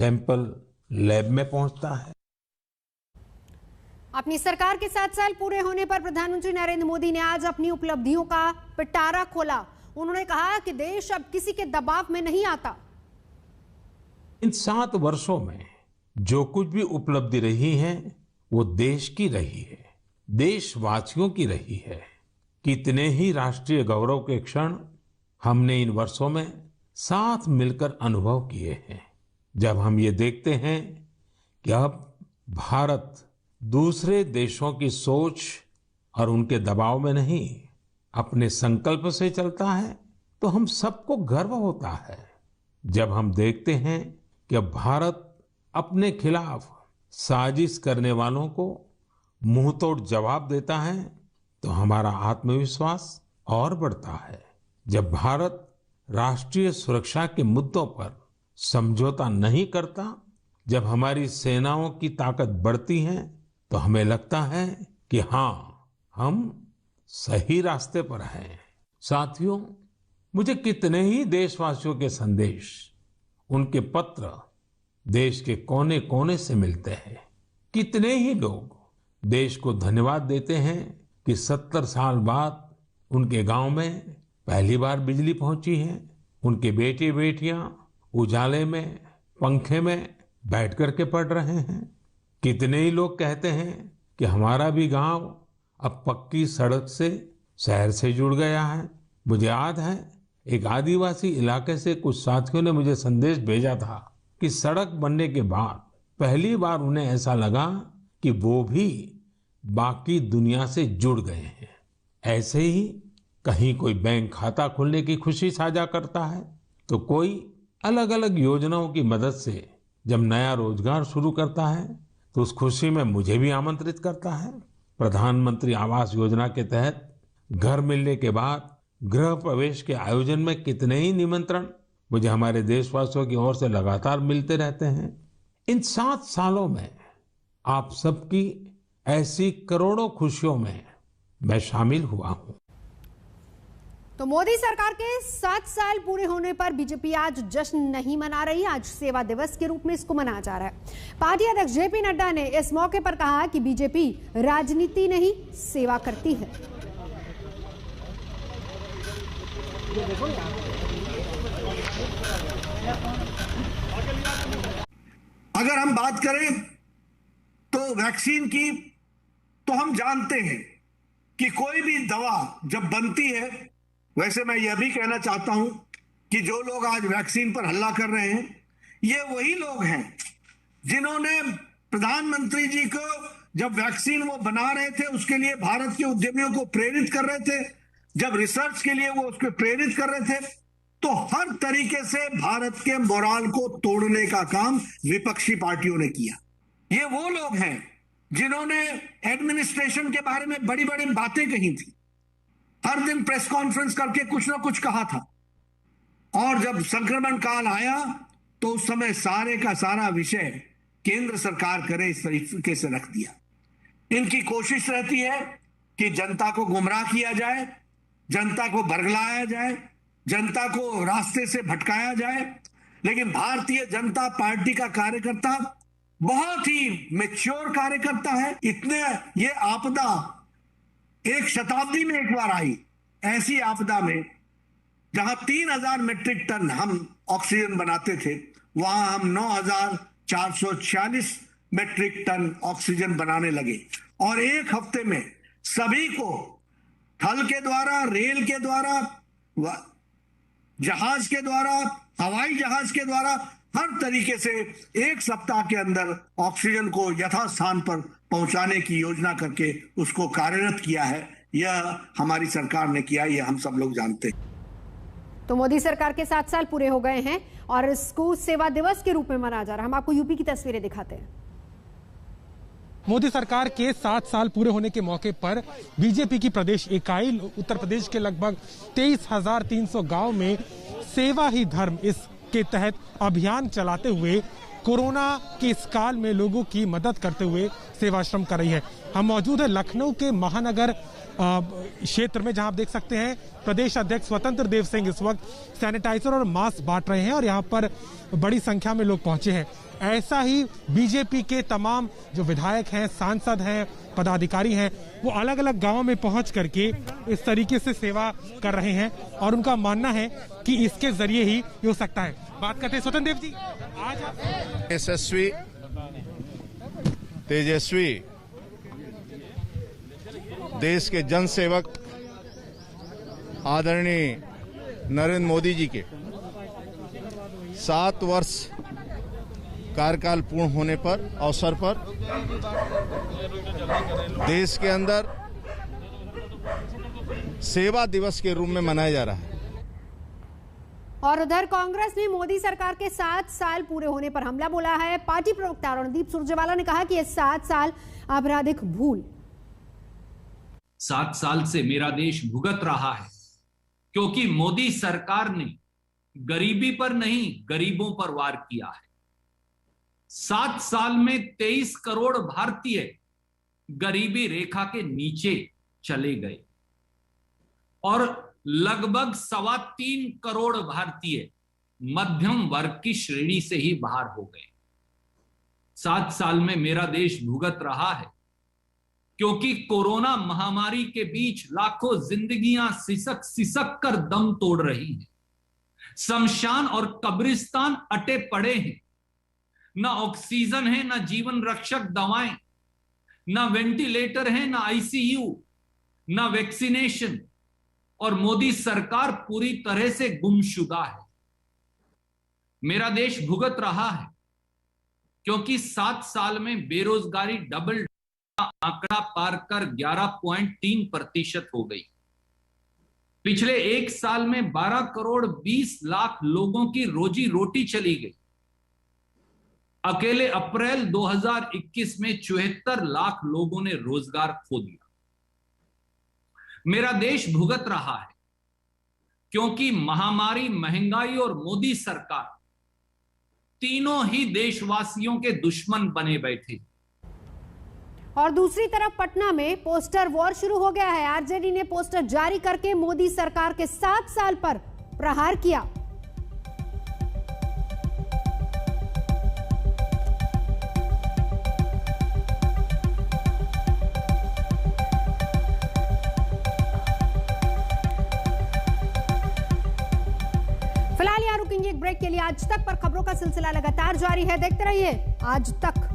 Sample lab में पहुंचता है। अपनी सरकार के 7 साल पूरे होने पर प्रधानमंत्री नरेंद्र मोदी ने आज अपनी उपलब्धियों का पिटारा खोला। उन्होंने कहा कि देश अब किसी के दबाव में नहीं आता। इन 7 वर्षों में जो कुछ भी उपलब्धि रही है वो देश की रही है, देशवासियों की रही है। कितने ही राष्ट्रीय गौरव के क्षण हमने इन वर्षों में साथ मिलकर अनुभव किए हैं। जब हम ये देखते हैं कि अब भारत दूसरे देशों की सोच और उनके दबाव में नहीं, अपने संकल्प से चलता है, तो हम सबको गर्व होता है। जब हम देखते हैं कि अब भारत अपने खिलाफ साजिश करने वालों को मुंहतोड़ जवाब देता है, तो हमारा आत्मविश्वास और बढ़ता है। जब भारत राष्ट्रीय सुरक्षा के मुद्दों पर समझौता नहीं करता, जब हमारी सेनाओं की ताकत बढ़ती है, तो हमें लगता है कि हाँ, हम सही रास्ते पर हैं। साथियों, मुझे कितने ही देशवासियों के संदेश, उनके पत्र देश के कोने कोने से मिलते हैं। कितने ही लोग देश को धन्यवाद देते हैं कि 70 साल बाद उनके गांव में पहली बार बिजली पहुंची है। उनके बेटे बेटियां उजाले में, पंखे में बैठ करके पढ़ रहे हैं। कितने ही लोग कहते हैं कि हमारा भी गांव अब पक्की सड़क से शहर से जुड़ गया है। मुझे याद है, एक आदिवासी इलाके से कुछ साथियों ने मुझे संदेश भेजा था कि सड़क बनने के बाद पहली बार उन्हें ऐसा लगा कि वो भी बाकी दुनिया से जुड़ गए हैं। ऐसे ही कहीं कोई बैंक खाता खोलने की खुशी साझा करता है, तो कोई अलग अलग योजनाओं की मदद से जब नया रोजगार शुरू करता है, तो उस खुशी में मुझे भी आमंत्रित करता है। प्रधानमंत्री आवास योजना के तहत घर मिलने के बाद गृह प्रवेश के आयोजन में कितने ही निमंत्रण मुझे हमारे देशवासियों की ओर से लगातार मिलते रहते हैं। इन 7 सालों में आप सबकी ऐसी करोड़ों खुशियों में मैं शामिल हुआ हूं। तो मोदी सरकार के 7 साल पूरे होने पर बीजेपी आज जश्न नहीं मना रही। आज सेवा दिवस के रूप में इसको मनाया जा रहा है। पार्टी अध्यक्ष जेपी नड्डा ने इस मौके पर कहा कि बीजेपी राजनीति नहीं, सेवा करती है। अगर हम बात करें तो वैक्सीन की, तो हम जानते हैं कि कोई भी दवा जब बनती है, वैसे मैं यह भी कहना चाहता हूं कि जो लोग आज वैक्सीन पर हल्ला कर रहे हैं, ये वही लोग हैं जिन्होंने प्रधानमंत्री जी को जब वैक्सीन वो बना रहे थे उसके लिए भारत के उद्यमियों को प्रेरित कर रहे थे, जब रिसर्च के लिए वो उसको प्रेरित कर रहे थे, तो हर तरीके से भारत के मोराल को तोड़ने का काम विपक्षी पार्टियों ने किया। ये वो लोग हैं जिन्होंने एडमिनिस्ट्रेशन के बारे में बड़ी बड़ी बातें कही थी, हर दिन प्रेस कॉन्फ्रेंस करके कुछ ना कुछ कहा था, और जब संक्रमण काल आया तो उस समय सारे का सारा विषय केंद्र सरकार करे इस तरीके से रख दिया। इनकी कोशिश रहती है कि जनता को गुमराह किया जाए, जनता को बरगलाया जाए, जनता को रास्ते से भटकाया जाए। लेकिन भारतीय जनता पार्टी का कार्यकर्ता बहुत ही मैच्योर कार्यकर्ता है। इतने ये आपदा एक शताब्दी में एक बार आई, ऐसी आपदा में जहां 3000 मीट्रिक टन हम ऑक्सीजन बनाते थे, वहां हम 9446 मीट्रिक टन ऑक्सीजन बनाने लगे, और एक हफ्ते में सभी को थल के द्वारा, रेल के द्वारा, जहाज के द्वारा, हवाई जहाज के द्वारा, हर तरीके से एक सप्ताह के अंदर ऑक्सीजन को यथास्थान पर पहुंचाने की योजना करके उसको कार्यरत किया है। यह हमारी सरकार ने किया, यह हम सब लोग जानते हैं। तो मोदी सरकार के 7 साल पूरे हो गए हैं और इसको सेवा दिवस के रूप में मनाया जा रहा है। हम आपको यूपी की तस्वीरें दिखाते हैं। मोदी सरकार के 7 साल पूरे होने के मौके पर बीजेपी की प्रदेश इकाई उत्तर प्रदेश के लगभग 23,300 गांव में सेवा ही धर्म इसके तहत अभियान चलाते हुए कोरोना के इस काल में लोगों की मदद करते हुए सेवाश्रम कर रही है। हम मौजूद है लखनऊ के महानगर क्षेत्र में, जहां आप देख सकते हैं प्रदेश अध्यक्ष स्वतंत्र देव सिंह इस वक्त सैनिटाइजर और मास्क बांट रहे हैं और यहां पर बड़ी संख्या में लोग पहुंचे हैं। ऐसा ही बीजेपी के तमाम जो विधायक हैं, सांसद हैं, पदाधिकारी हैं, वो अलग अलग गांव में पहुंच करके इस तरीके से सेवा कर रहे हैं और उनका मानना है कि इसके जरिए ही ये हो सकता है। बात करते हैं स्वतंत्र देव जी। आज आप यशस्वी, तेजस्वी देश के जन सेवक आदरणीय नरेंद्र मोदी जी के 7 वर्ष कार्यकाल पूर्ण होने पर अवसर पर देश के अंदर सेवा दिवस के रूप में मनाया जा रहा है। और उधर कांग्रेस ने मोदी सरकार के 7 साल पूरे होने पर हमला बोला है। पार्टी प्रवक्ता रणदीप सुरजेवाला ने कहा कि ये 7 साल आपराधिक भूल। 7 साल से मेरा देश भुगत रहा है क्योंकि मोदी सरकार ने गरीबी पर नहीं, गरीबों पर वार किया है। 7 साल में 23 करोड़ भारतीय गरीबी रेखा के नीचे चले गए और लगभग 3.25 करोड़ भारतीय मध्यम वर्ग की श्रेणी से ही बाहर हो गए। 7 साल में मेरा देश भुगत रहा है क्योंकि कोरोना महामारी के बीच लाखों जिंदगियां सिसक सिसक कर दम तोड़ रही हैं। शमशान और कब्रिस्तान अटे पड़े हैं। ना ऑक्सीजन है, ना जीवन रक्षक दवाएं, ना वेंटिलेटर है, ना आईसीयू, ना वैक्सीनेशन, और मोदी सरकार पूरी तरह से गुमशुदा है। मेरा देश भुगत रहा है क्योंकि 7 साल में बेरोजगारी डबल आंकड़ा पार कर 11.3% हो गई। पिछले 1 साल में 12 करोड़ 20 लाख लोगों की रोजी रोटी चली गई। अकेले अप्रैल 2021 में 74 लाख लोगों ने रोजगार खो दिया। मेरा देश भुगत रहा है क्योंकि महामारी, महंगाई और मोदी सरकार तीनों ही देशवासियों के दुश्मन बने बैठे। और दूसरी तरफ पटना में पोस्टर वॉर शुरू हो गया है। आरजेडी ने पोस्टर जारी करके मोदी सरकार के 7 साल पर प्रहार किया। फिलहाल यहां रुकेंगे एक ब्रेक के लिए। आज तक पर खबरों का सिलसिला लगातार जारी है, देखते रहिए आज तक।